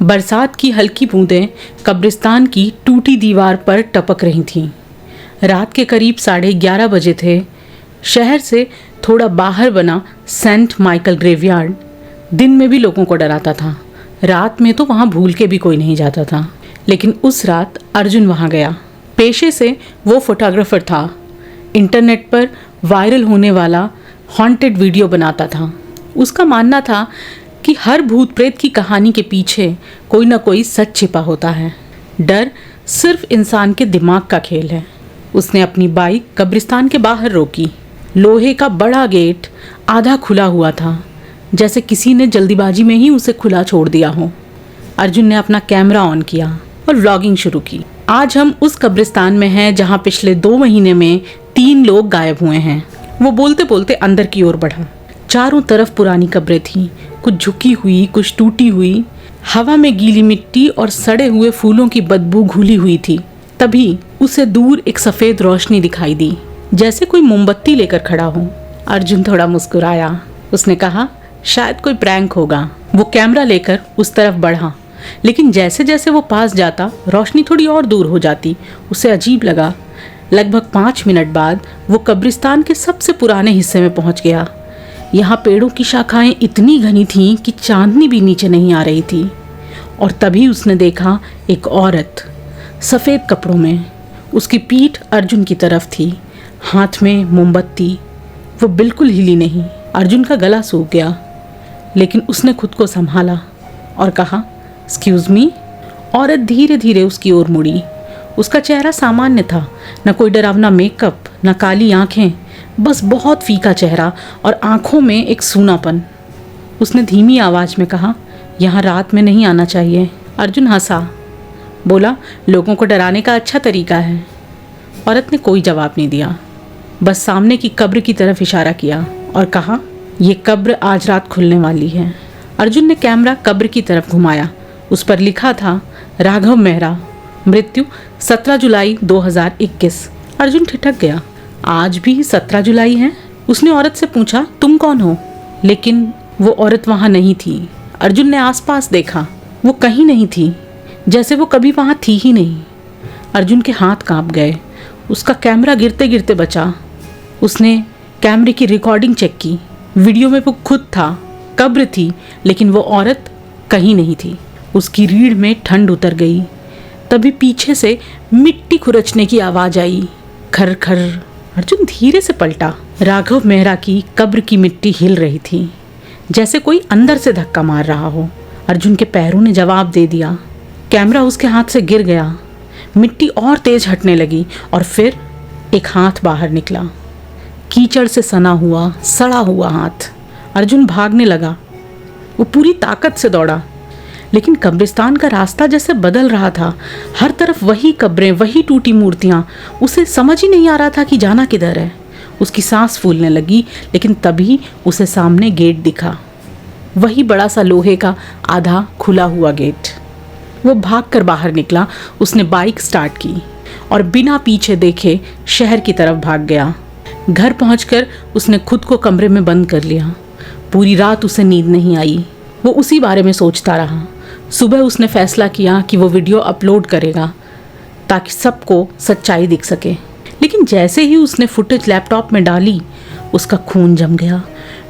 बरसात की हल्की बूंदें कब्रिस्तान की टूटी दीवार पर टपक रही थीं। रात के करीब 11:30 बजे थे। शहर से थोड़ा बाहर बना सेंट माइकल ग्रेवयार्ड दिन में भी लोगों को डराता था। रात में तो वहाँ भूल के भी कोई नहीं जाता था, लेकिन उस रात अर्जुन वहाँ गया। पेशे से वो फोटोग्राफर था। इंटरनेट पर वायरल होने वाला हॉन्टेड वीडियो बनाता था। उसका मानना था कि हर भूत प्रेत की कहानी के पीछे कोई ना कोई सच छिपा होता है। डर सिर्फ इंसान के दिमाग का खेल है। उसने अपनी बाइक कब्रिस्तान के बाहर रोकी। लोहे का बड़ा गेट आधा खुला हुआ था, जैसे किसी ने जल्दीबाजी में ही उसे खुला छोड़ दिया हो। अर्जुन ने अपना कैमरा ऑन किया और व्लॉगिंग शुरू की। आज हम उस कब्रिस्तान में हैं जहां पिछले 2 महीने में 3 लोग गायब हुए हैं। वो बोलते बोलते अंदर की ओर बढ़ा। चारों तरफ पुरानी कब्रें थीं, कुछ झुकी हुई, कुछ टूटी हुई। हवा में गीली मिट्टी और सड़े हुए फूलों की बदबू घुली हुई थी। तभी उसे दूर एक सफ़ेद रोशनी दिखाई दी, जैसे कोई मोमबत्ती लेकर खड़ा हो। अर्जुन थोड़ा मुस्कुराया। उसने कहा, शायद कोई प्रैंक होगा। वो कैमरा लेकर उस तरफ बढ़ा, लेकिन जैसे जैसे वो पास जाता रोशनी थोड़ी और दूर हो जाती। उसे अजीब लगा। लगभग 5 मिनट बाद वो कब्रिस्तान के सबसे पुराने हिस्से में पहुंच गया। यहाँ पेड़ों की शाखाएं इतनी घनी थीं कि चांदनी भी नीचे नहीं आ रही थी। और तभी उसने देखा एक औरत सफ़ेद कपड़ों में। उसकी पीठ अर्जुन की तरफ थी, हाथ में मोमबत्ती। वो बिल्कुल हिली नहीं। अर्जुन का गला सूख गया, लेकिन उसने खुद को संभाला और कहा, एक्सक्यूज़ मी। औरत धीरे धीरे उसकी ओर मुड़ी। उसका चेहरा सामान्य था, न कोई डरावना मेकअप, न काली आंखें, बस बहुत फीका चेहरा और आंखों में एक सूनापन। उसने धीमी आवाज़ में कहा, यहाँ रात में नहीं आना चाहिए। अर्जुन हंसा, बोला, लोगों को डराने का अच्छा तरीका है। औरत ने कोई जवाब नहीं दिया, बस सामने की कब्र की तरफ इशारा किया और कहा, ये कब्र आज रात खुलने वाली है। अर्जुन ने कैमरा कब्र की तरफ घुमाया। उस पर लिखा था, राघव मेहरा, मृत्यु 17 जुलाई 2021। अर्जुन ठिठक गया। आज भी 17 जुलाई है? उसने औरत से पूछा, तुम कौन हो? लेकिन वो औरत वहाँ नहीं थी। अर्जुन ने आसपास देखा, वो कहीं नहीं थी, जैसे वो कभी वहाँ थी ही नहीं। अर्जुन के हाथ कांप गए। उसका कैमरा गिरते गिरते बचा। उसने कैमरे की रिकॉर्डिंग चेक की। वीडियो में वो खुद था, कब्र थी, लेकिन वो औरत कहीं नहीं थी। उसकी रीढ़ में ठंड उतर गई। तभी पीछे से मिट्टी खुरचने की आवाज़ आई, खर खर। अर्जुन धीरे से पलटा। राघव मेहरा की कब्र की मिट्टी हिल रही थी, जैसे कोई अंदर से धक्का मार रहा हो। अर्जुन के पैरों ने जवाब दे दिया। कैमरा उसके हाथ से गिर गया। मिट्टी और तेज हटने लगी और फिर एक हाथ बाहर निकला, कीचड़ से सना हुआ, सड़ा हुआ हाथ। अर्जुन भागने लगा। वो पूरी ताकत से दौड़ा, लेकिन कब्रिस्तान का रास्ता जैसे बदल रहा था। हर तरफ वही कब्रें, वही टूटी मूर्तियाँ। उसे समझ ही नहीं आ रहा था कि जाना किधर है। उसकी सांस फूलने लगी, लेकिन तभी उसे सामने गेट दिखा। वही बड़ा सा लोहे का आधा खुला हुआ गेट। वो भागकर बाहर निकला। उसने बाइक स्टार्ट की और बिना पीछे देखे शहर की तरफ भाग गया। घर पहुंचकर उसने खुद को कमरे में बंद कर लिया। पूरी रात उसे नींद नहीं आई। वो उसी बारे में सोचता रहा। सुबह उसने फैसला किया कि वो वीडियो अपलोड करेगा ताकि सबको सच्चाई दिख सके। लेकिन जैसे ही उसने फुटेज लैपटॉप में डाली, उसका खून जम गया।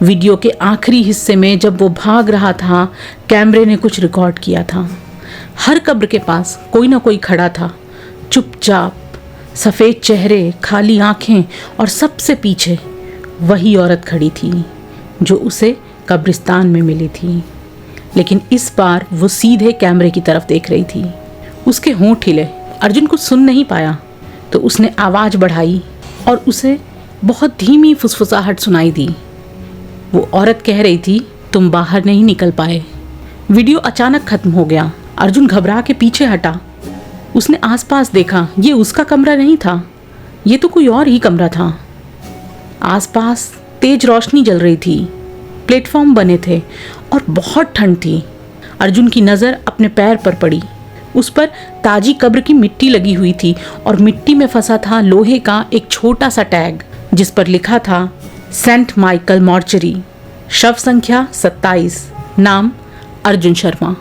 वीडियो के आखिरी हिस्से में जब वो भाग रहा था, कैमरे ने कुछ रिकॉर्ड किया था। हर कब्र के पास कोई ना कोई खड़ा था, चुपचाप, सफ़ेद चेहरे, खाली आंखें, और सबसे पीछे वही औरत खड़ी थी जो उसे कब्रिस्तान में मिली थी। लेकिन इस बार वो सीधे कैमरे की तरफ देख रही थी। उसके होंठ हिले। अर्जुन कुछ सुन नहीं पाया, तो उसने आवाज़ बढ़ाई और उसे बहुत धीमी फुसफुसाहट सुनाई दी। वो औरत कह रही थी, तुम बाहर नहीं निकल पाए। वीडियो अचानक खत्म हो गया। अर्जुन घबरा के पीछे हटा। उसने आसपास देखा। ये उसका कमरा नहीं था, ये तो कोई और ही कमरा था। आसपास तेज रोशनी जल रही थी, प्लेटफॉर्म बने थे और बहुत ठंड थी। अर्जुन की नज़र अपने पैर पर पड़ी। उस पर ताजी कब्र की मिट्टी लगी हुई थी और मिट्टी में फंसा था लोहे का एक छोटा सा टैग, जिस पर लिखा था, सेंट माइकल मॉर्चरी, शव संख्या 27, नाम अर्जुन शर्मा।